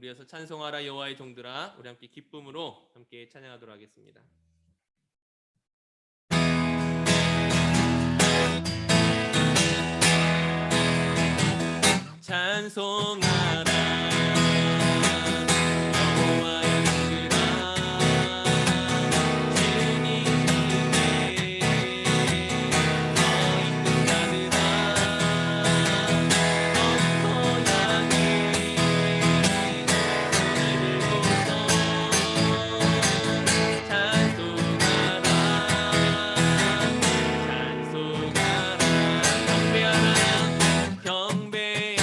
우리여서 찬송하라 여호와의 종들아, 우리 함께 기쁨으로 함께 찬양하도록 하겠습니다. 찬송하라 여호와의 종들아, 주님께 서 있는 자들아, 성소양의 손을 들고서 찬송하라 경배하라 경배하라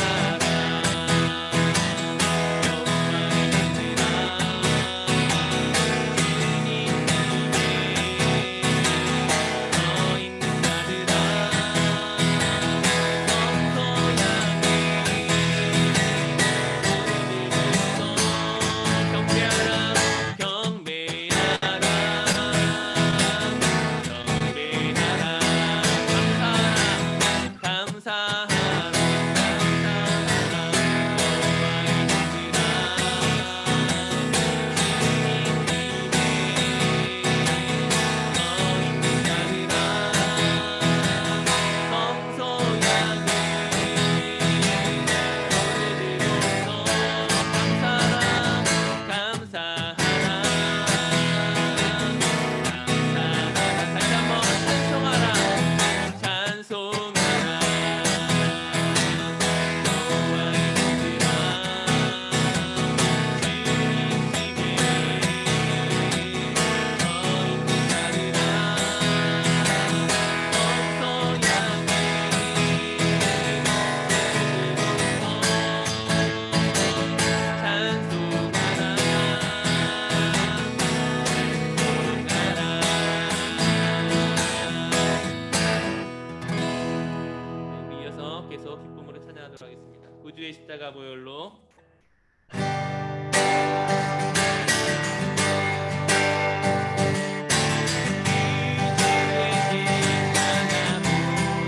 계속 기쁨으로 찬양하도록 하겠습니다. 구주의 십자가 보혈로 찬송하라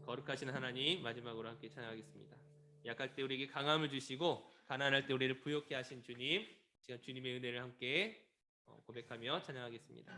거룩하신 하나님 마지막으로 함께 찬양하겠습니다. 약할 때 우리에게 강함을 주시고 가난할 때 우리를 부욕케 하신 주님, 지금 주님의 은혜를 함께 고백하며 찬양하겠습니다.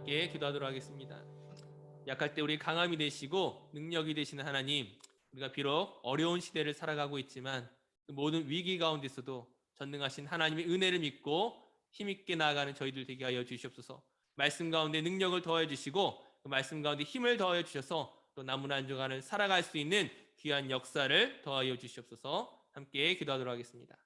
함께 기도하도록 하겠습니다. 약할 때 우리 강함이 되시고 능력이 되시는 하나님, 우리가 비록 어려운 시대를 살아가고 있지만 그 모든 위기 가운데서도 전능하신 하나님의 은혜를 믿고 힘있게 나아가는 저희들 되게 하여 주시옵소서. 말씀 가운데 능력을 더해 주시고 그 말씀 가운데 힘을 더해 주셔서 또 남은 한 주간을 살아갈 수 있는 귀한 역사를 더하여 주시옵소서. 함께 기도하도록 하겠습니다.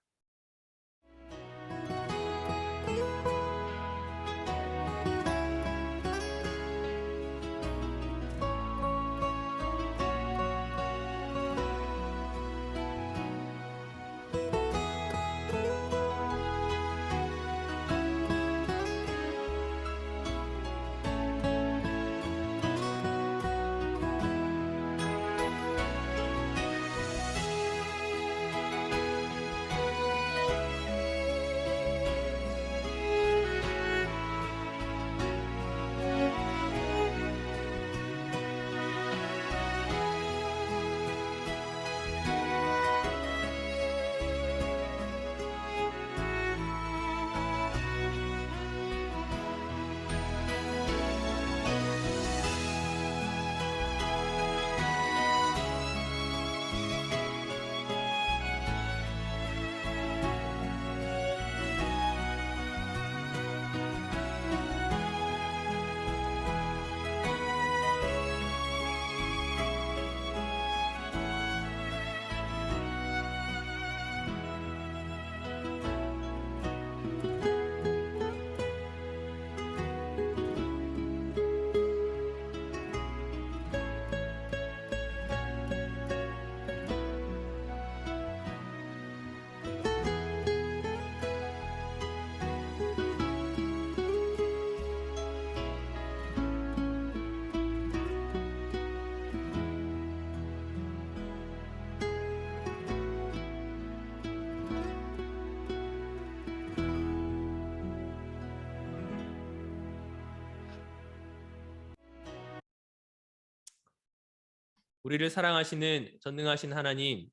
우리를 사랑하시는 전능하신 하나님,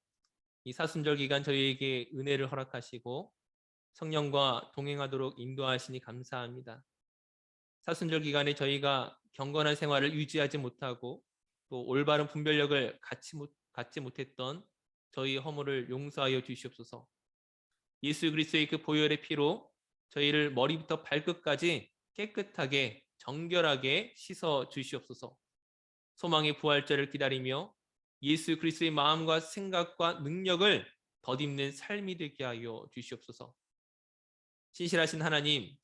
이 사순절 기간 저희에게 은혜를 허락하시고 성령과 동행하도록 인도하시니 감사합니다. 사순절 기간에 저희가 경건한 생활을 유지하지 못하고 또 올바른 분별력을 갖지 못했던 저희 허물을 용서하여 주시옵소서. 예수 그리스도의 그 보혈의 피로 저희를 머리부터 발끝까지 깨끗하게 정결하게 씻어 주시옵소서. 소망의 부활절을 기다리며 예수 그리스도의 마음과 생각과 능력을 덧입는 삶이 되게 하여 주시옵소서. 신실하신 하나님,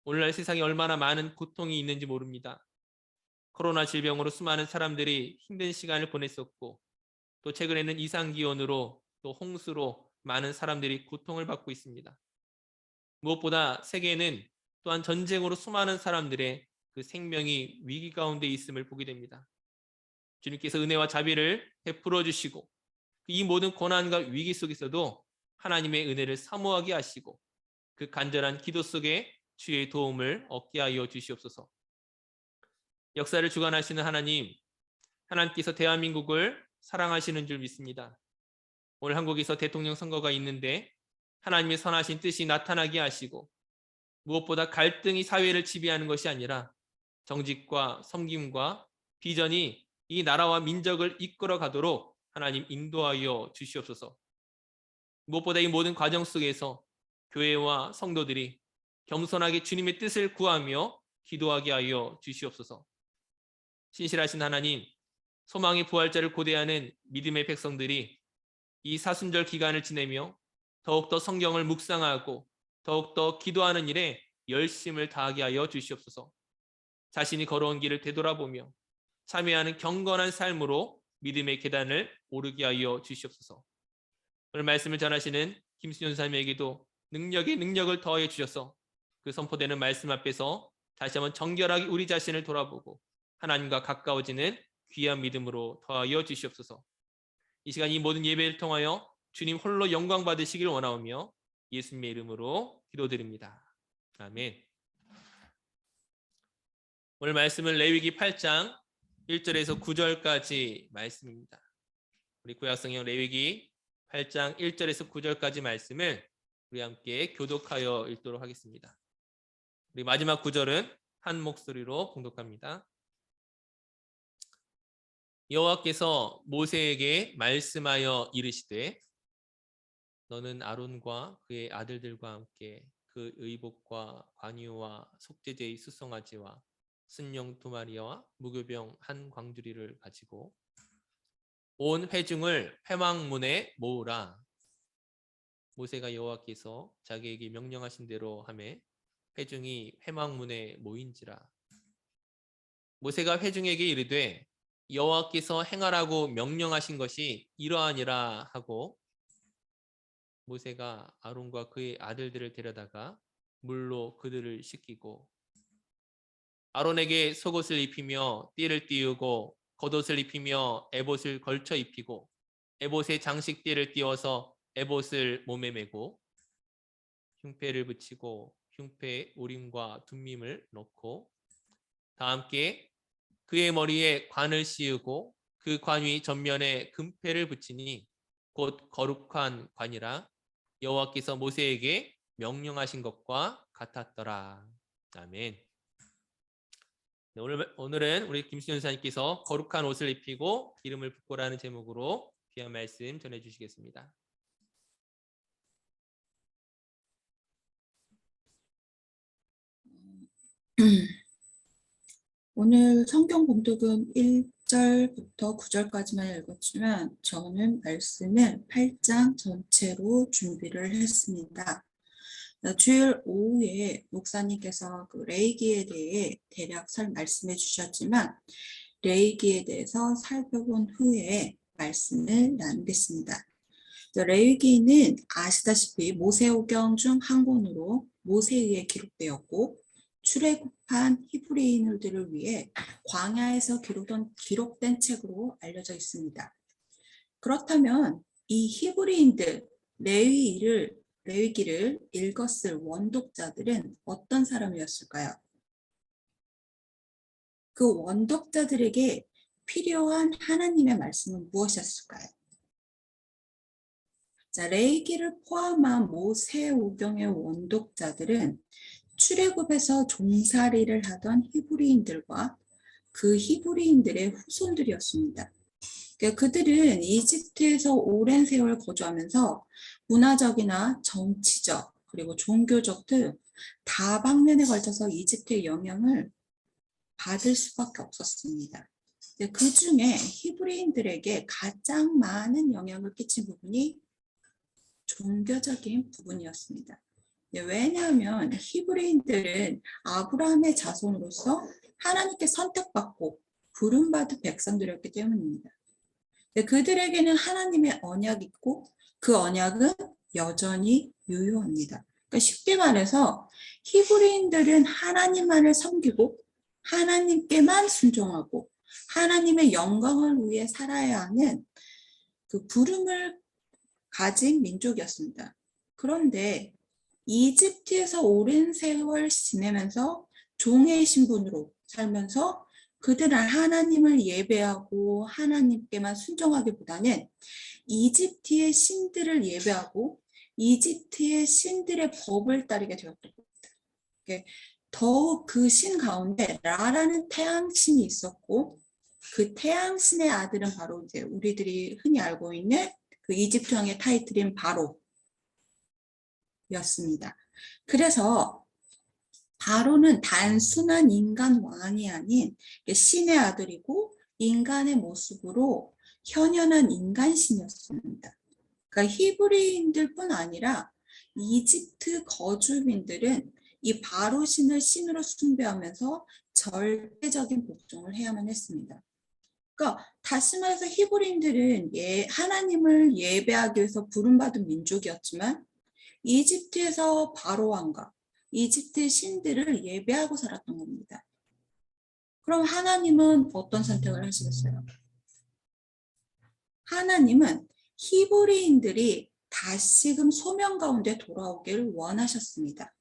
오늘날 세상에 얼마나 많은 고통이 있는지 모릅니다. 코로나 질병으로 수많은 사람들이 힘든 시간을 보냈었고 또 최근에는 이상기온으로 또 홍수로 많은 사람들이 고통을 받고 있습니다. 무엇보다 세계에는 또한 전쟁으로 수많은 사람들의 그 생명이 위기 가운데 있음을 보게 됩니다. 주님께서 은혜와 자비를 베풀어 주시고 이 모든 고난과 위기 속에서도 하나님의 은혜를 사모하게 하시고 그 간절한 기도 속에 주의 도움을 얻게 하여 주시옵소서. 역사를 주관하시는 하나님, 하나님께서 대한민국을 사랑하시는 줄 믿습니다. 오늘 한국에서 대통령 선거가 있는데 하나님의 선하신 뜻이 나타나게 하시고 무엇보다 갈등이 사회를 지배하는 것이 아니라 정직과 섬김과 비전이 이 나라와 민족을 이끌어 가도록 하나님 인도하여 주시옵소서. 무엇보다 이 모든 과정 속에서 교회와 성도들이 겸손하게 주님의 뜻을 구하며 기도하게 하여 주시옵소서. 신실하신 하나님, 소망의 부활절을 고대하는 믿음의 백성들이 이 사순절 기간을 지내며 더욱더 성경을 묵상하고 더욱더 기도하는 일에 열심을 다하게 하여 주시옵소서. 자신이 걸어온 길을 되돌아보며 참여하는 경건한 삶으로 믿음의 계단을 오르게 하여 주시옵소서. 오늘 말씀을 전하시는 김수현 사님에게도 능력에 능력을 더해 주셔서 그 선포되는 말씀 앞에서 다시 한번 정결하게 우리 자신을 돌아보고 하나님과 가까워지는 귀한 믿음으로 더하여 주시옵소서. 이 시간 이 모든 예배를 통하여 주님 홀로 영광 받으시길 원하오며 예수님의 이름으로 기도드립니다. 아멘. 오늘 말씀은 레위기 8장 1절에서 9절까지 말씀입니다. 우리 구약성경 레위기 8장 1절에서 9절까지 말씀을 우리 함께 교독하여 읽도록 하겠습니다. 우리 마지막 9절은 한 목소리로 봉독합니다. 여호와께서 모세에게 말씀하여 이르시되 너는 아론과 그의 아들들과 함께 그 의복과 관유와 속죄제의 수송아지와 순영 두 마리와 무교병 한 광주리를 가지고 온 회중을 회막문에 모으라. 모세가 여호와께서 자기에게 명령하신 대로 하매 회중이 회막문에 모인지라. 모세가 회중에게 이르되 여호와께서 행하라고 명령하신 것이 이러하니라 하고 모세가 아론과 그의 아들들을 데려다가 물로 그들을 씻기고 아론에게 속옷을 입히며 띠를 띄우고 겉옷을 입히며 에봇을 걸쳐 입히고 에봇에 장식띠를 띄워서 에봇을 몸에 메고 흉패를 붙이고 흉패에 우림과 둠밈을 넣고 다 함께 그의 머리에 관을 씌우고 그 관 위 전면에 금패를 붙이니 곧 거룩한 관이라 여호와께서 모세에게 명령하신 것과 같았더라. 아멘. 네, 오늘은 우리 김수현 선생님께서 거룩한 옷을 입히고 기름을 붓고라는 제목으로 귀한 말씀 전해주시겠습니다. 오늘 성경 봉독은 1절부터 9절까지만 읽었지만 저는 말씀을 8장 전체로 준비를 했습니다. 주일 오후에 목사님께서 그 레위기에 대해 대략 말씀해 주셨지만 레위기에 대해서 살펴본 후에 말씀을 나누겠습니다. 레위기는 아시다시피 모세오경 중 한 권으로 모세에 의해 기록되었고 출애굽한 히브리인들을 위해 광야에서 기록된 책으로 알려져 있습니다. 그렇다면 이 히브리인들 레위기를 읽었을 원독자들은 어떤 사람이었을까요? 그 원독자들에게 필요한 하나님의 말씀은 무엇이었을까요? 자, 레위기를 포함한 모세오경의 원독자들은 출애굽에서 종살이를 하던 히브리인들과 그 히브리인들의 후손들이었습니다. 그러니까 그들은 이집트에서 오랜 세월 거주하면서 문화적이나 정치적 그리고 종교적 등 다방면에 걸쳐서 이집트의 영향을 받을 수밖에 없었습니다. 그 중에 히브리인들에게 가장 많은 영향을 끼친 부분이 종교적인 부분이었습니다. 왜냐하면 히브리인들은 아브라함의 자손으로서 하나님께 선택받고 부름받은 백성들이었기 때문입니다. 그들에게는 하나님의 언약이 있고 그 언약은 여전히 유효합니다. 그러니까 쉽게 말해서 히브리인들은 하나님만을 섬기고 하나님께만 순종하고 하나님의 영광을 위해 살아야 하는 그 부름을 가진 민족이었습니다. 그런데 이집트에서 오랜 세월 지내면서 종의 신분으로 살면서 그들은 하나님을 예배하고 하나님께만 순종하기보다는 이집트의 신들을 예배하고 이집트의 신들의 법을 따르게 되었던 겁니다. 더욱 그 신 가운데 라라는 태양신이 있었고 그 태양신의 아들은 바로 이제 우리들이 흔히 알고 있는 그 이집트 왕의 타이틀인 바로였습니다. 그래서 바로는 단순한 인간 왕이 아닌 신의 아들이고 인간의 모습으로 현현한 인간신이었습니다. 그러니까 히브리인들뿐 아니라 이집트 거주민들은 이 바로 신을 신으로 숭배하면서 절대적인 복종을 해야만 했습니다. 그러니까 다시 말해서 히브리인들은 하나님을 예배하기 위해서 부름받은 민족이었지만 이집트에서 바로 왕과 이집트의 신들을 예배하고 살았던 겁니다. 그럼 하나님은 어떤 선택을 하시겠어요? 하나님은 히브리인들이 다시금 소명 가운데 돌아오기를 원하셨습니다.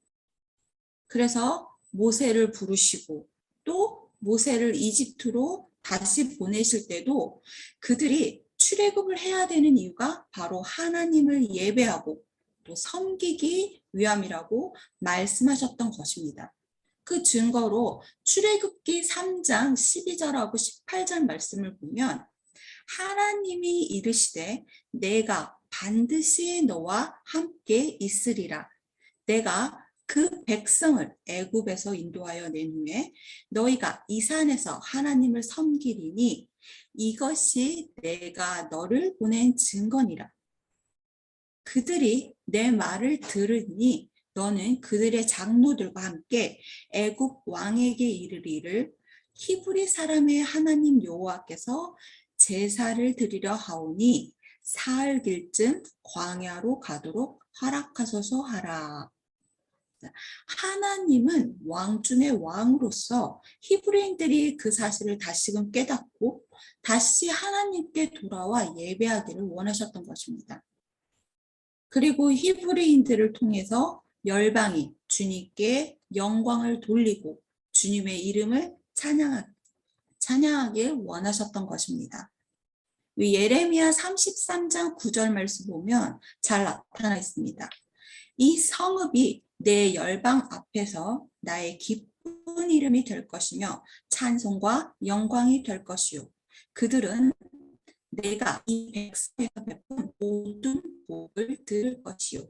그래서 모세를 부르시고 또 모세를 이집트로 다시 보내실 때도 그들이 출애굽을 해야 되는 이유가 바로 하나님을 예배하고 또 섬기기 위함이라고 말씀하셨던 것입니다. 그 증거로 출애굽기 3장 12절하고 18절 말씀을 보면 하나님이 이르시되 내가 반드시 너와 함께 있으리라. 내가 그 백성을 애굽에서 인도하여 낸 후에 너희가 이 산에서 하나님을 섬기리니 이것이 내가 너를 보낸 증거니라. 그들이 내 말을 들으니 너는 그들의 장로들과 함께 애굽 왕에게 이르리를 히브리 사람의 하나님 여호와께서 제사를 드리려 하오니 사흘길쯤 광야로 가도록 허락하소서 하라. 하나님은 왕 중의 왕으로서 히브리인들이 그 사실을 다시금 깨닫고 다시 하나님께 돌아와 예배하기를 원하셨던 것입니다. 그리고 히브리인들을 통해서 열방이 주님께 영광을 돌리고 주님의 이름을 찬양하길 원하셨던 것입니다. 예레미야 33장 9절 말씀 보면 잘 나타나 있습니다. 이 성읍이 내 열방 앞에서 나의 기쁜 이름이 될 것이며 찬송과 영광이 될 것이요. 그들은 내가 이 백성에서 베푼 모든 복을 들을 것이요.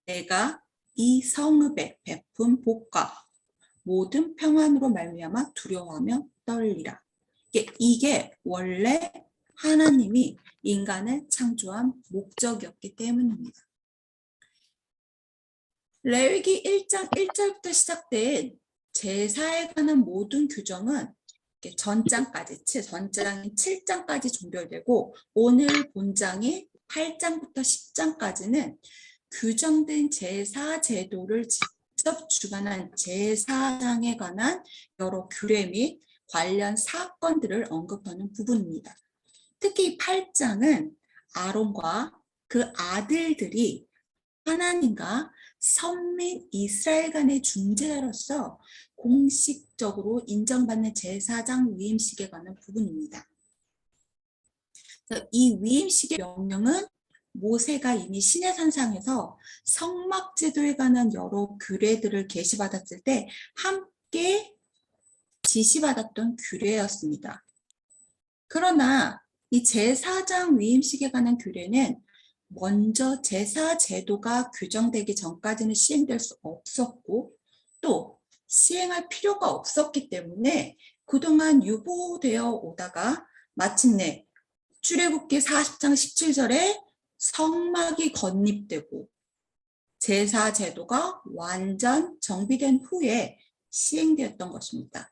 내가 이 성읍에 베푼 복과 모든 평안으로 말미암아 두려워하며 떨리라. 이게 원래 하나님이 인간을 창조한 목적이었기 때문입니다. 레위기 1장 1절부터 시작된 제사에 관한 모든 규정은 전장까지, 전장인 7장까지 종결되고 오늘 본장인 8장부터 10장까지는 규정된 제사 제도를 직접 주관한 제사장에 관한 여러 규례 및 관련 사건들을 언급하는 부분입니다. 특히 8장은 아론과 그 아들들이 하나님과 선민 이스라엘 간의 중재자로서 공식적으로 인정받는 제사장 위임식에 관한 부분입니다. 그래서 이 위임식의 명령은 모세가 이미 시내산상에서 성막제도에 관한 여러 규례들을 계시받았을 때 함께 지시받았던 규례였습니다. 그러나 이 제사장 위임식에 관한 규례는 먼저 제사 제도가 규정되기 전까지는 시행될 수 없었고 또 시행할 필요가 없었기 때문에 그동안 유보되어 오다가 마침내 출애굽기 40장 17절에 성막이 건립되고 제사 제도가 완전 정비된 후에 시행되었던 것입니다.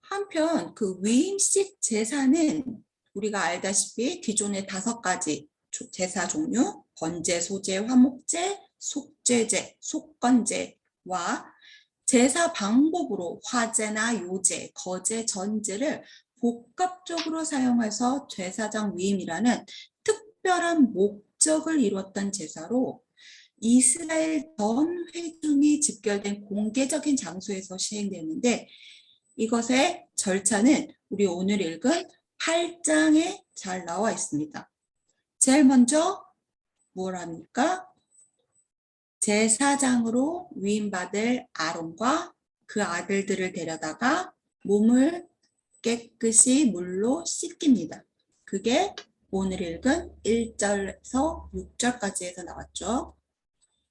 한편 그 위임식 제사는 우리가 알다시피 기존의 5가지 제사 종류, 번제, 소제, 화목제, 속죄제, 속건제와 제사 방법으로 화제나 요제, 거제, 전제를 복합적으로 사용해서 제사장 위임이라는 특별한 목적을 이루었던 제사로 이스라엘 전 회중이 집결된 공개적인 장소에서 시행되는데 이것의 절차는 우리 오늘 읽은 8장에 잘 나와 있습니다. 제일 먼저 뭘 합니까? 제사장으로 위임받을 아론과 그 아들들을 데려다가 몸을 깨끗이 물로 씻깁니다. 그게 오늘 읽은 1절에서 6절까지에서 나왔죠.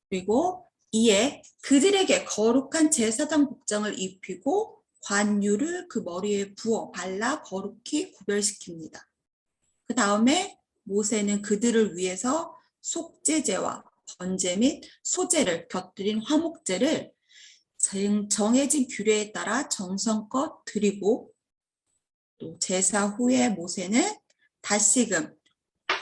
그리고 이에 그들에게 거룩한 제사장 복장을 입히고 관유를 그 머리에 부어 발라 거룩히 구별시킵니다. 그 다음에 모세는 그들을 위해서 속죄제와 번제 및 소제를 곁들인 화목제를 정해진 규례에 따라 정성껏 드리고 또 제사 후에 모세는 다시금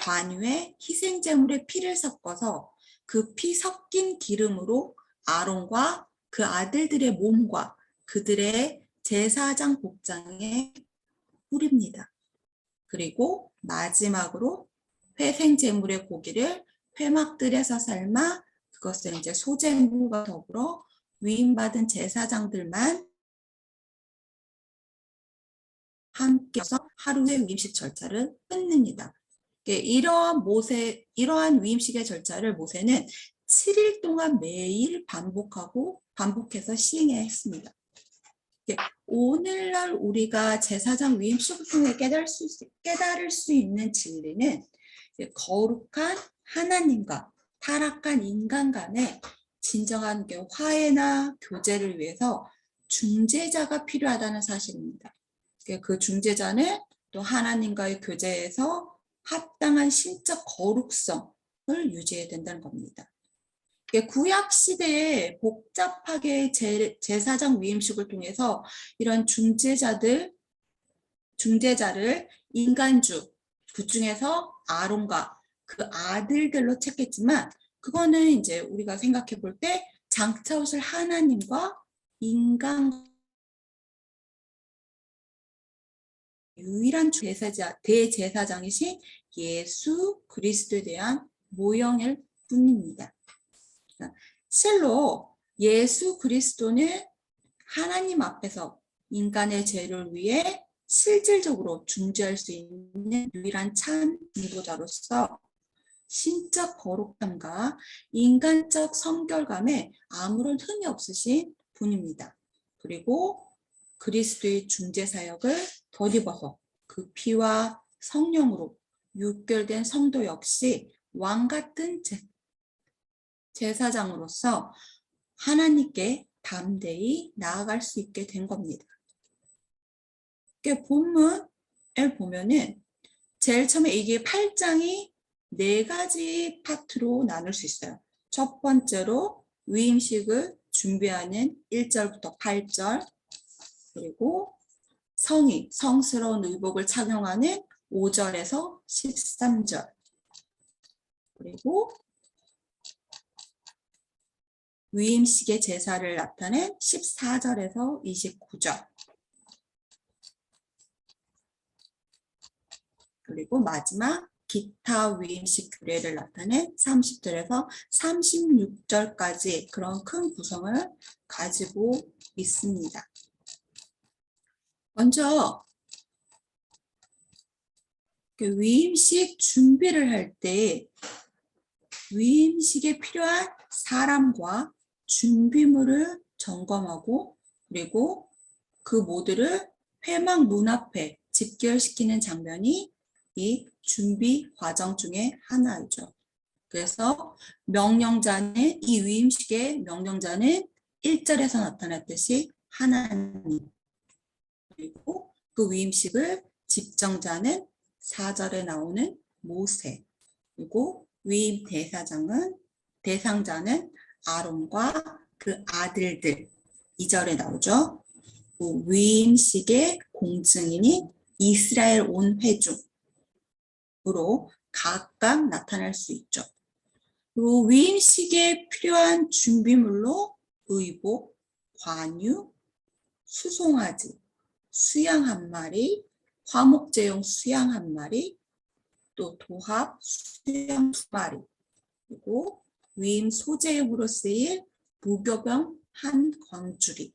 관유에 희생제물의 피를 섞어서 그 피 섞인 기름으로 아론과 그 아들들의 몸과 그들의 제사장 복장에 뿌립니다. 그리고 마지막으로 회생제물의 고기를 회막들에서 삶아 그것을 이제 소제물과 더불어 위임받은 제사장들만 함께서 하루의 위임식 절차를 끝냅니다. 이러한 위임식의 절차를 모세는 7일 동안 매일 반복해서 시행해야 했습니다. 오늘날 우리가 제사장 위임식을 통해 깨달을 수 있는 진리는 거룩한 하나님과 타락한 인간 간의 진정한 화해나 교제를 위해서 중재자가 필요하다는 사실입니다. 그 중재자는 또 하나님과의 교제에서 합당한 신적 거룩성을 유지해야 된다는 겁니다. 구약 시대에 복잡하게 제사장 위임식을 통해서 이런 중재자를 인간주, 그 중에서 아론과 그 아들들로 찾겠지만 그거는 이제 우리가 생각해 볼 때 장차 오실 하나님과 인간 유일한 대제사장이신 예수 그리스도에 대한 모형일 뿐입니다. 실로 예수 그리스도는 하나님 앞에서 인간의 죄를 위해 실질적으로 중재할 수 있는 유일한 참 인도자로서 신적 거룩함과 인간적 성결감에 아무런 흠이 없으신 분입니다. 그리고 그리스도의 중재 사역을 덧입어서 그 피와 성령으로 육결된 성도 역시 왕 같은 제사장으로서 하나님께 담대히 나아갈 수 있게 된 겁니다. 본문을 보면은 제일 처음에 이게 8장이 4가지 파트로 나눌 수 있어요. 첫 번째로 위임식을 준비하는 1절부터 8절, 그리고 성스러운 의복을 착용하는 5절에서 13절, 그리고 위임식의 제사를 나타낸 14절에서 29절, 그리고 마지막 기타 위임식 규례를 나타낸 30절에서 36절까지 그런 큰 구성을 가지고 있습니다. 먼저 위임식 준비를 할 때 위임식에 필요한 사람과 준비물을 점검하고 그리고 그 모두를 회막 문 앞에 집결시키는 장면이 이 준비 과정 중에 하나이죠. 그래서 명령자는 이 위임식의 명령자는 1절에서 나타났듯이 하나님, 그리고 그 위임식을 집정자는 4절에 나오는 모세, 그리고 위임 대상자는 아론과 그 아들들, 2절에 나오죠. 위임식의 공증인이 이스라엘 온 회중으로 각각 나타날 수 있죠. 그리고 위임식에 필요한 준비물로 의복, 관유, 수송아지, 수양 한 마리, 화목제용 수양 한 마리, 또 도합 수양 두 마리, 그리고 위임 소재용으로 쓰일 무교병 한 광주리.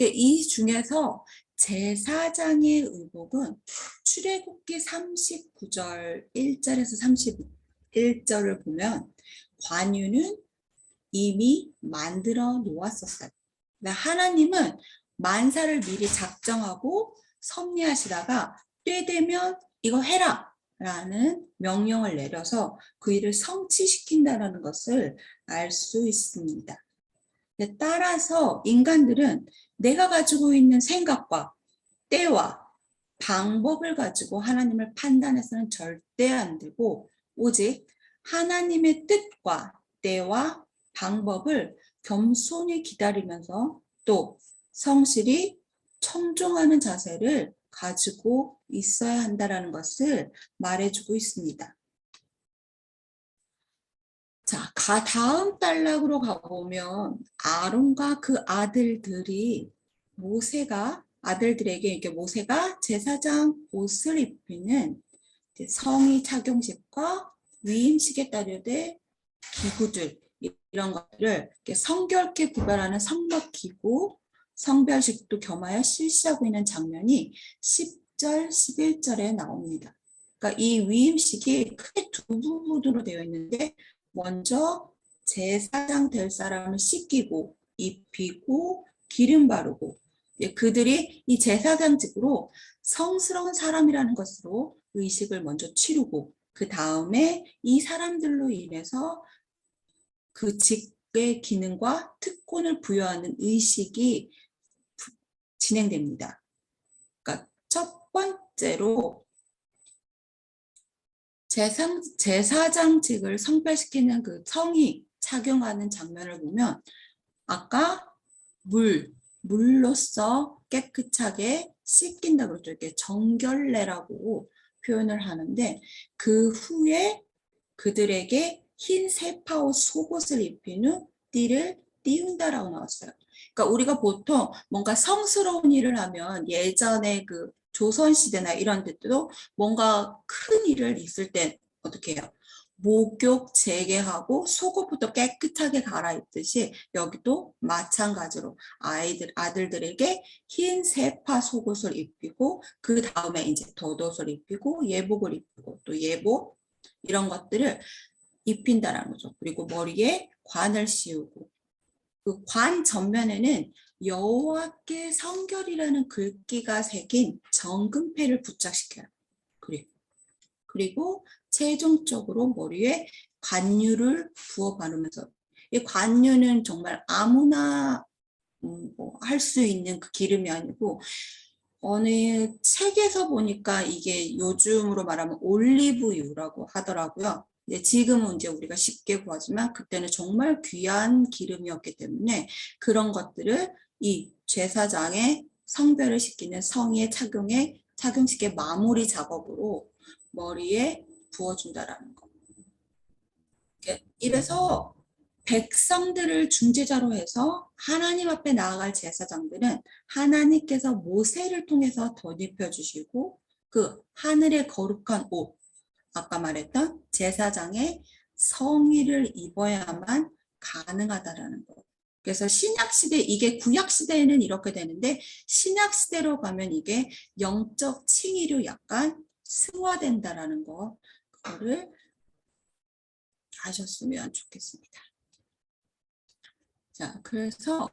이 중에서 제사장의 의복은 출애굽기 39절 1절에서 31절을 보면 관유는 이미 만들어 놓았었어요. 하나님은 만사를 미리 작정하고 섭리하시다가 때 되면 이거 해라 라는 명령을 내려서 그 일을 성취시킨다는 것을 알 수 있습니다. 따라서 인간들은 내가 가지고 있는 생각과 때와 방법을 가지고 하나님을 판단해서는 절대 안 되고 오직 하나님의 뜻과 때와 방법을 겸손히 기다리면서 또 성실히 청종하는 자세를 가지고 있어야 한다는 것을 말해주고 있습니다. 자, 다음 단락으로 가보면 아론과 그 아들들이 아들들에게 이렇게 모세가 제사장 옷을 입히는 성의 착용식과 위임식에 따르되 기구들 이런 것들을 이렇게 성결케 구별하는 성막기구, 성별식도 겸하여 실시하고 있는 장면이 10절, 11절에 나옵니다. 그러니까 이 위임식이 크게 두 부분으로 되어 있는데 먼저 제사장 될 사람을 씻기고 입히고 기름 바르고 그들이 이 제사장직으로 성스러운 사람이라는 것으로 의식을 먼저 치르고 그 다음에 이 사람들로 인해서 그 직의 기능과 특권을 부여하는 의식이 진행됩니다. 그러니까 첫 번째로 제사장직을 성별시키는 그 성이 착용하는 장면을 보면 아까 물로써 깨끗하게 씻긴다 그러죠. 이렇게 정결례라고 표현을 하는데 그 후에 그들에게 흰 세파옷 속옷을 입힌 후 띠를 띄운다라고 나왔어요. 그러니까 우리가 보통 뭔가 성스러운 일을 하면 예전에 그 조선시대나 이런 데도 뭔가 큰 일을 있을 때 어떻게 해요? 목욕 재개하고 속옷부터 깨끗하게 갈아입듯이 여기도 마찬가지로 아들들에게 흰 세파 속옷을 입히고 그 다음에 이제 덧옷을 입히고 예복을 입히고 또 예복 이런 것들을 입힌다라는 거죠. 그리고 머리에 관을 씌우고 그 관 전면에는 여호와께 성결이라는 글귀가 새긴 정금패를 부착시켜요. 그리고 최종적으로 머리에 관유를 부어 바르면서 이 관유는 정말 아무나 할 수 있는 그 기름이 아니고 어느 책에서 보니까 이게 요즘으로 말하면 올리브유라고 하더라고요. 지금은 이제 우리가 쉽게 구하지만 그때는 정말 귀한 기름이었기 때문에 그런 것들을 이 제사장의 성별을 시키는 성의 착용식의 마무리 작업으로 머리에 부어준다라는 거. 이래서 백성들을 중재자로 해서 하나님 앞에 나아갈 제사장들은 하나님께서 모세를 통해서 덧입혀 주시고 그 하늘의 거룩한 옷, 아까 말했던 제사장의 성의를 입어야만 가능하다라는 거. 그래서 신약시대, 이게 구약시대에는 이렇게 되는데 신약시대로 가면 이게 영적 칭의로 약간 승화된다라는 거, 그거를 아셨으면 좋겠습니다. 자, 그래서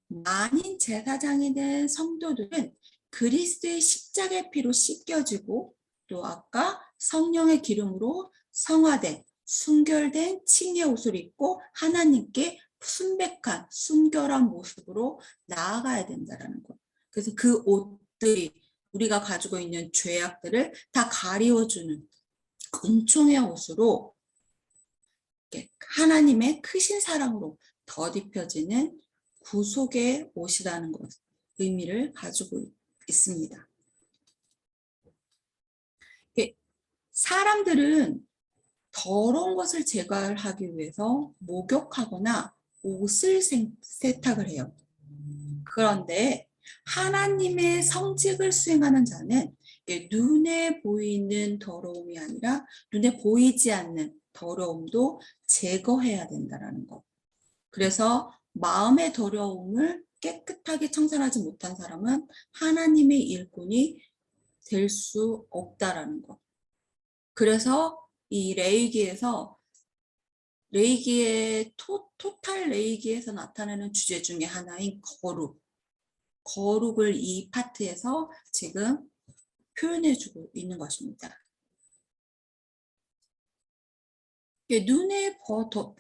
만인 제사장이 된 성도들은 그리스도의 십자가의 피로 씻겨지고 또 아까 성령의 기름으로 성화된 순결된 칭의 옷을 입고 하나님께 순백한 순결한 모습으로 나아가야 된다는 거. 그래서 그 옷들이 우리가 가지고 있는 죄악들을 다 가리워주는 은총의 옷으로 하나님의 크신 사랑으로 덧입혀지는 구속의 옷이라는 것, 의미를 가지고 있습니다. 사람들은 더러운 것을 제거하기 위해서 목욕하거나 옷을 세탁을 해요. 그런데 하나님의 성직을 수행하는 자는 눈에 보이는 더러움이 아니라 눈에 보이지 않는 더러움도 제거해야 된다는 것. 그래서 마음의 더러움을 깨끗하게 청산하지 못한 사람은 하나님의 일꾼이 될 수 없다라는 것. 그래서 이 레이기의 토탈 레이기에서 나타나는 주제 중에 하나인 거룩을 이 파트에서 지금 표현해주고 있는 것입니다. 눈에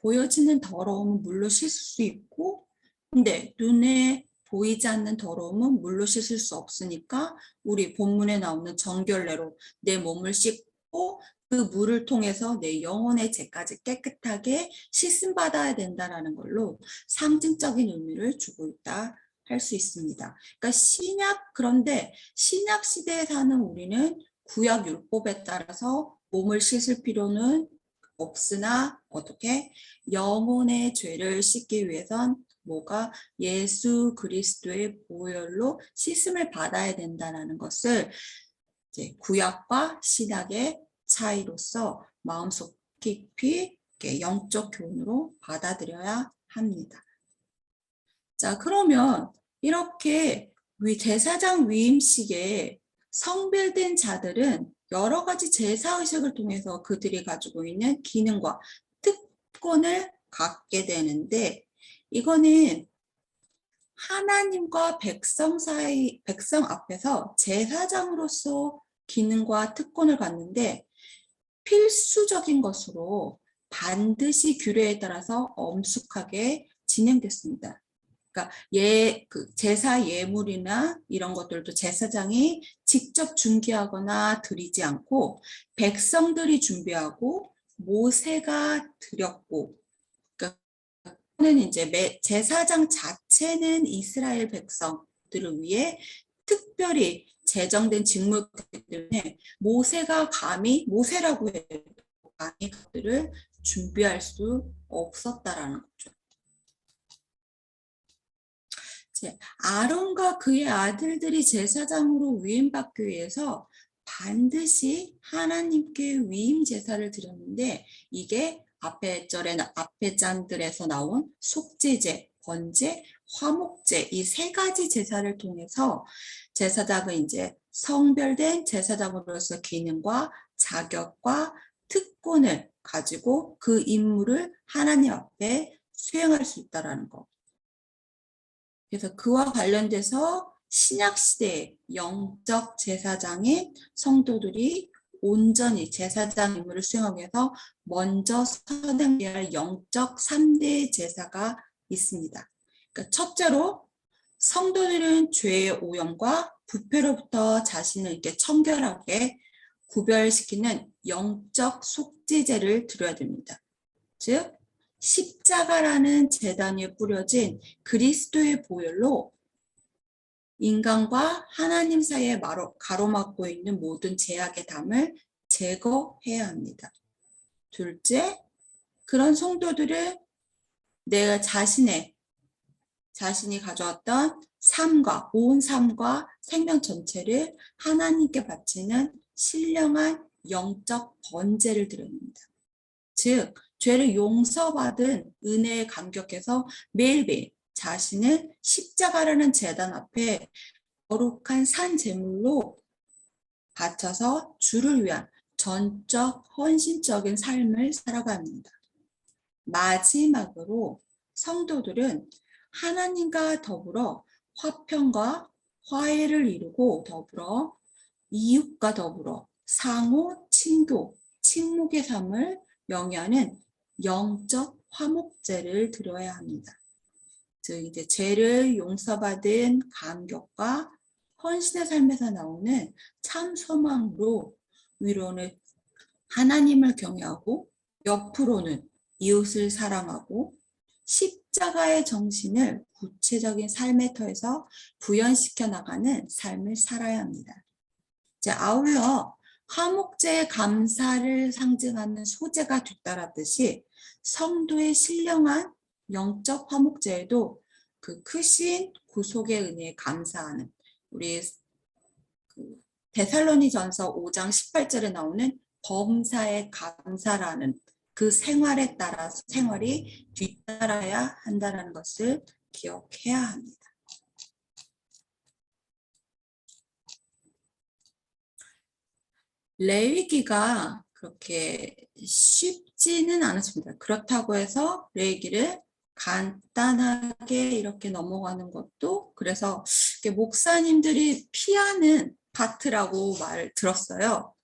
보여지는 더러움은 물로 씻을 수 있고, 근데 눈에 보이지 않는 더러움은 물로 씻을 수 없으니까 우리 본문에 나오는 정결례로 내 몸을 씻고 그 물을 통해서 내 영혼의 죄까지 깨끗하게 씻음 받아야 된다라는 걸로 상징적인 의미를 주고 있다 할 수 있습니다. 그러니까 그런데 신약 시대에 사는 우리는 구약 율법에 따라서 몸을 씻을 필요는 없으나 어떻게 영혼의 죄를 씻기 위해선 뭐가 예수 그리스도의 보혈로 씻음을 받아야 된다는 것을 이제 구약과 신약의 차이로서 마음속 깊이 영적 교훈으로 받아들여야 합니다. 자, 그러면 이렇게 제사장 위임식에 성별된 자들은 여러 가지 제사의식을 통해서 그들이 가지고 있는 기능과 특권을 갖게 되는데, 이거는 하나님과 백성 앞에서 제사장으로서 기능과 특권을 갖는데 필수적인 것으로 반드시 규례에 따라서 엄숙하게 진행됐습니다. 그러니까 제사 예물이나 이런 것들도 제사장이 직접 중개하거나 드리지 않고 백성들이 준비하고 모세가 드렸고, 그러니까 이제 제사장 자체는 이스라엘 백성들을 위해 특별히 제정된 직무이기 때문에 모세라고 해도 감히 그들을 준비할 수 없었다라는 거죠. 아론과 그의 아들들이 제사장으로 위임받기 위해서 반드시 하나님께 위임 제사를 드렸는데, 이게 앞에 장들에서 나온 속죄제, 번제, 화목제 이 세 가지 제사를 통해서 제사장은 이제 성별된 제사장으로서 기능과 자격과 특권을 가지고 그 임무를 하나님 앞에 수행할 수 있다는 거. 그래서 그와 관련돼서 신약시대의 영적 제사장인 성도들이 온전히 제사장 임무를 수행하기 위해서 먼저 선행해야 할 영적 3대 제사가 있습니다. 그러니까 첫째로 성도들은 죄의 오염과 부패로부터 자신을 이렇게 청결하게 구별시키는 영적 속죄제를 드려야 됩니다. 즉 십자가라는 제단 위에 뿌려진 그리스도의 보혈로 인간과 하나님 사이에 가로막고 있는 모든 죄악의 담을 제거해야 합니다. 둘째, 그런 성도들을 내가 자신이 가져왔던 온 삶과 생명 전체를 하나님께 바치는 신령한 영적 번제를 드립니다. 즉 죄를 용서받은 은혜에 감격해서 매일매일 자신을 십자가라는 제단 앞에 거룩한 산 제물로 바쳐서 주를 위한 전적 헌신적인 삶을 살아갑니다. 마지막으로 성도들은 하나님과 더불어 화평과 화해를 이루고 더불어 이웃과 더불어 상호 친교, 친목의 삶을 영위하는 영적 화목제를 드려야 합니다. 즉 이제 죄를 용서받은 감격과 헌신의 삶에서 나오는 참 소망으로 위로는 하나님을 경외하고 옆으로는 이웃을 사랑하고 십자가의 정신을 구체적인 삶의 터에서 구현시켜 나가는 삶을 살아야 합니다. 이제 아울러 화목제의 감사를 상징하는 소제가 뒤따랐듯이 성도의 신령한 영적 화목제에도 그 크신 구속의 은혜에 감사하는 우리 데살로니전서 5장 18절에 나오는 범사에 감사라는 그 생활에 따라서 생활이 뒤따라야 한다는 것을 기억해야 합니다. 레위기가 그렇게 쉽지는 않았습니다. 그렇다고 해서 레위기를 간단하게 이렇게 넘어가는 것도 그래서 목사님들이 피하는 파트라고 말 들었어요.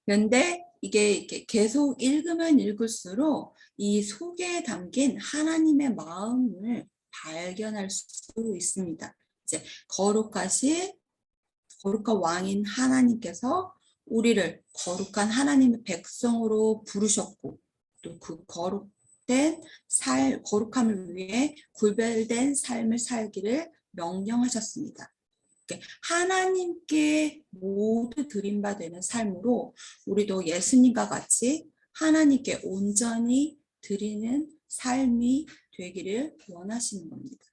그런데 이게 이렇게 계속 읽으면 읽을수록 이 속에 담긴 하나님의 마음을 발견할 수 있습니다. 이제 거룩한 왕인 하나님께서 우리를 거룩한 하나님의 백성으로 부르셨고 또 그 거룩함을 위해 구별된 삶을 살기를 명령하셨습니다. 하나님께 모두 드림받는 삶으로 우리도 예수님과 같이 하나님께 온전히 드리는 삶이 되기를 원하시는 겁니다.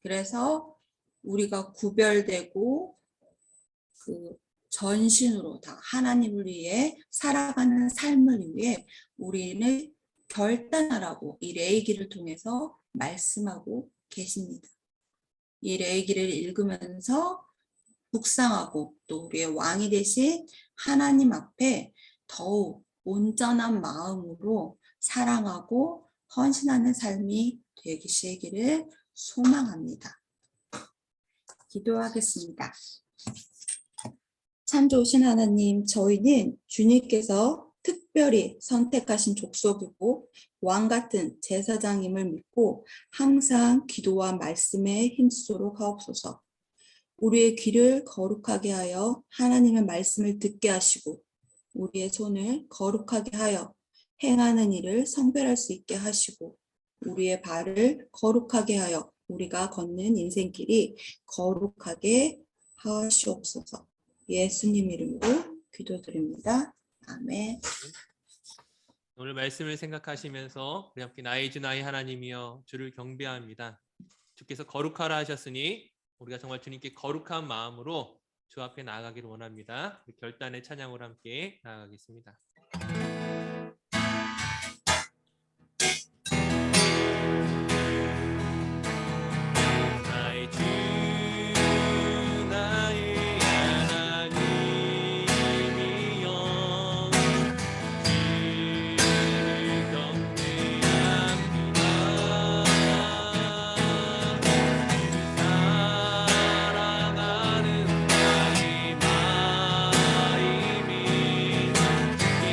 그래서 우리가 구별되고 그 전신으로 다 하나님을 위해 살아가는 삶을 위해 우리는 결단하라고 이 레위기를 통해서 말씀하고 계십니다. 이 레위기를 읽으면서 묵상하고 또 우리의 왕이 되신 하나님 앞에 더욱 온전한 마음으로 사랑하고 헌신하는 삶이 되시기를 소망합니다. 기도하겠습니다. 참 좋으신 하나님, 저희는 주님께서 특별히 선택하신 족속이고 왕 같은 제사장임을 믿고 항상 기도와 말씀에 힘쓰도록 하옵소서. 우리의 귀를 거룩하게 하여 하나님의 말씀을 듣게 하시고 우리의 손을 거룩하게 하여 행하는 일을 성별할 수 있게 하시고 우리의 발을 거룩하게 하여 우리가 걷는 인생길이 거룩하게 하시옵소서. 예수님 이름으로 기도드립니다. 아멘. 오늘 말씀을 생각하시면서 우리 함께 나의 주 나의 하나님이여 주를 경배합니다. 주께서 거룩하라 하셨으니 우리가 정말 주님께 거룩한 마음으로 주 앞에 나아가기를 원합니다. 결단의 찬양으로 함께 나아가겠습니다. 나의 주 나의 하나님이여 주를 경배합니다. 사랑하는 나의 마음이 주께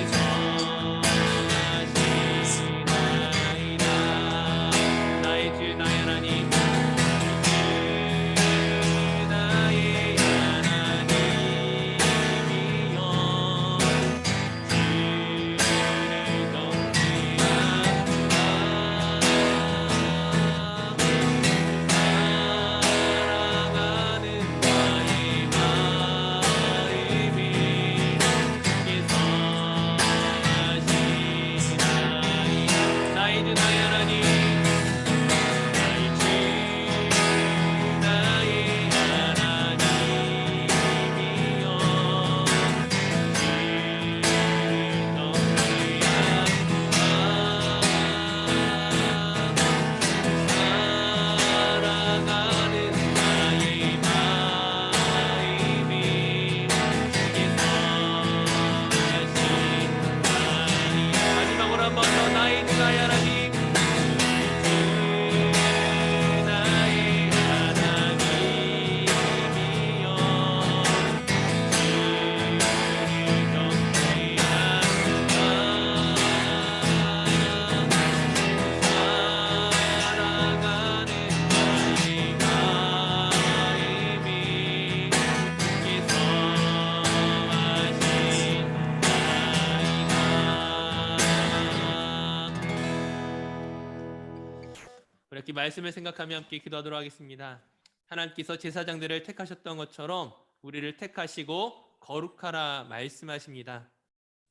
말씀을 생각하며 함께 기도하도록 하겠습니다. 하나님께서 제사장들을 택하셨던 것처럼 우리를 택하시고 거룩하라 말씀하십니다.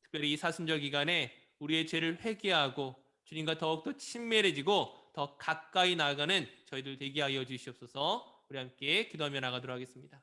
특별히 이 사순절 기간에 우리의 죄를 회개하고 주님과 더욱더 친밀해지고 더 가까이 나아가는 저희들 되게 하여 주시옵소서. 우리 함께 기도하며 나가도록 하겠습니다.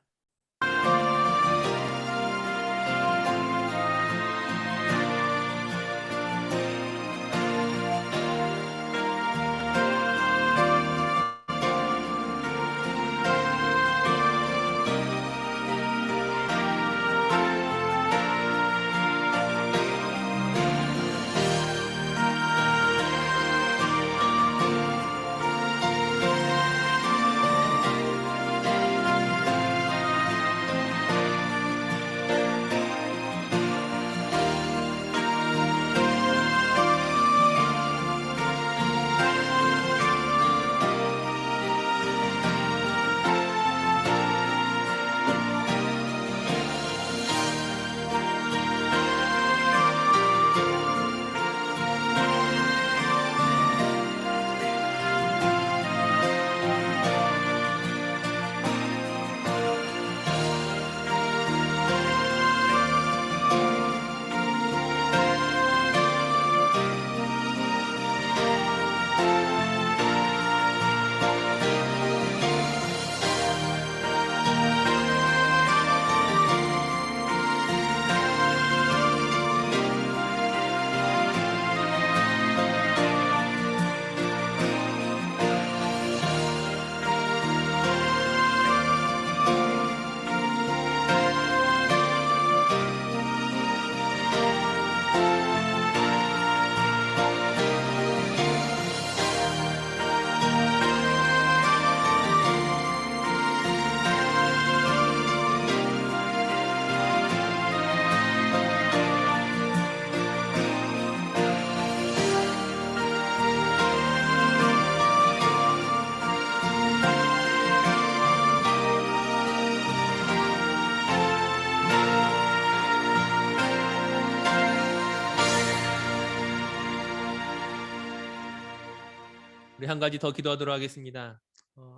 우리 한 가지 더 기도하도록 하겠습니다.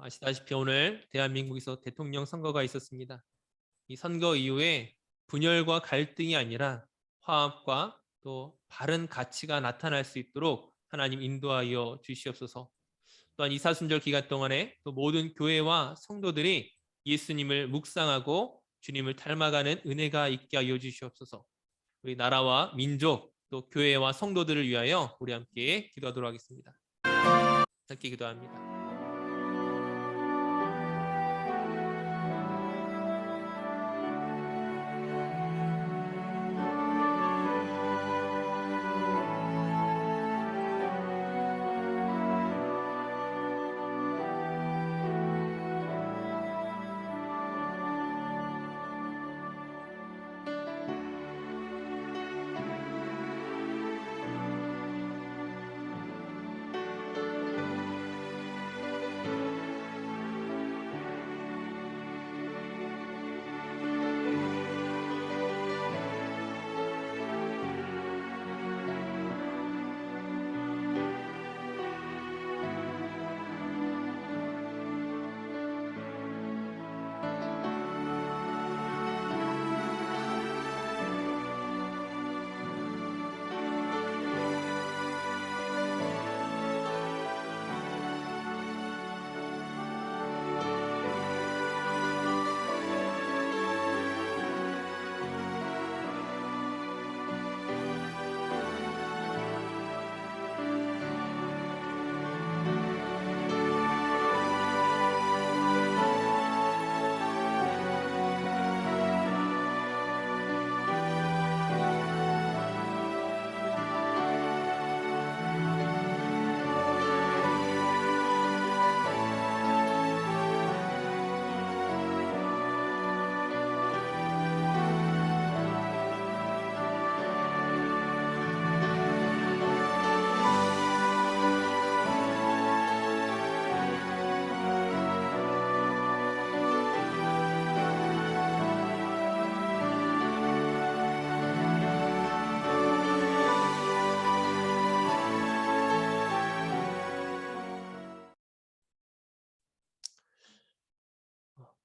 아시다시피 오늘 대한민국에서 대통령 선거가 있었습니다. 이 선거 이후에 분열과 갈등이 아니라 화합과 또 바른 가치가 나타날 수 있도록 하나님 인도하여 주시옵소서. 또한 이 사순절 기간 동안에 또 모든 교회와 성도들이 예수님을 묵상하고 주님을 닮아가는 은혜가 있게 하여 주시옵소서. 우리 나라와 민족 또 교회와 성도들을 위하여 우리 함께 기도하도록 하겠습니다. 함께 기도합니다.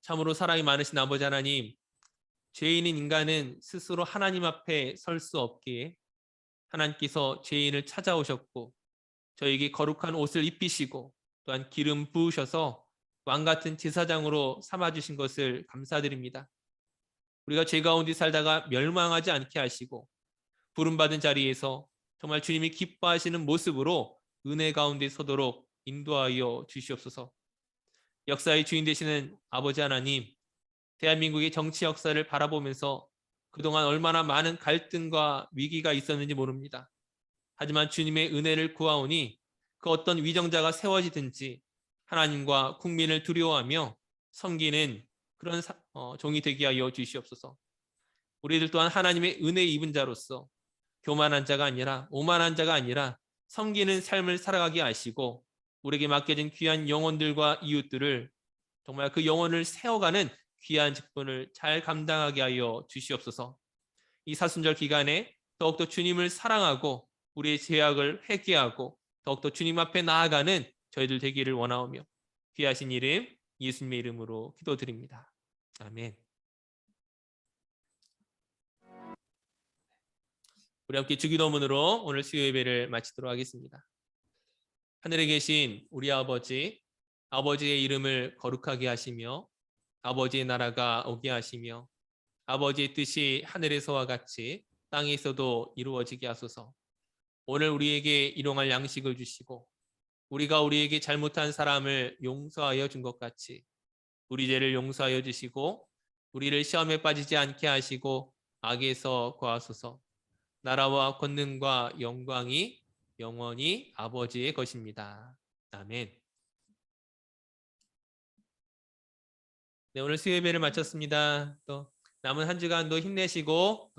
참으로 사랑이 많으신 아버지 하나님, 죄인인 인간은 스스로 하나님 앞에 설 수 없기에 하나님께서 죄인을 찾아오셨고 저에게 거룩한 옷을 입히시고 또한 기름 부으셔서 왕 같은 제사장으로 삼아주신 것을 감사드립니다. 우리가 죄 가운데 살다가 멸망하지 않게 하시고 부름받은 자리에서 정말 주님이 기뻐하시는 모습으로 은혜 가운데 서도록 인도하여 주시옵소서. 역사의 주인 되시는 아버지 하나님, 대한민국의 정치 역사를 바라보면서 그동안 얼마나 많은 갈등과 위기가 있었는지 모릅니다. 하지만 주님의 은혜를 구하오니 그 어떤 위정자가 세워지든지 하나님과 국민을 두려워하며 섬기는 그런 종이 되게 하여 주시옵소서. 우리들 또한 하나님의 은혜 입은 자로서 교만한 자가 아니라 오만한 자가 아니라 섬기는 삶을 살아가게 하시고 우리에게 맡겨진 귀한 영혼들과 이웃들을 정말 그 영혼을 세워가는 귀한 직분을 잘 감당하게 하여 주시옵소서. 이 사순절 기간에 더욱더 주님을 사랑하고 우리의 죄악을 회개하고 더욱더 주님 앞에 나아가는 저희들 되기를 원하오며 귀하신 이름 예수님의 이름으로 기도드립니다. 아멘. 우리 함께 주기도문으로 오늘 수요 예배를 마치도록 하겠습니다. 하늘에 계신 우리 아버지, 아버지의 이름을 거룩하게 하시며 아버지의 나라가 오게 하시며 아버지의 뜻이 하늘에서와 같이 땅에서도 이루어지게 하소서. 오늘 우리에게 일용할 양식을 주시고 우리가 우리에게 잘못한 사람을 용서하여 준 것 같이 우리 죄를 용서하여 주시고 우리를 시험에 빠지지 않게 하시고 악에서 구하소서. 나라와 권능과 영광이 영원히 아버지의 것입니다. 아멘. 네, 오늘 수요 예배를 마쳤습니다. 또 남은 한 주간도 힘내시고 또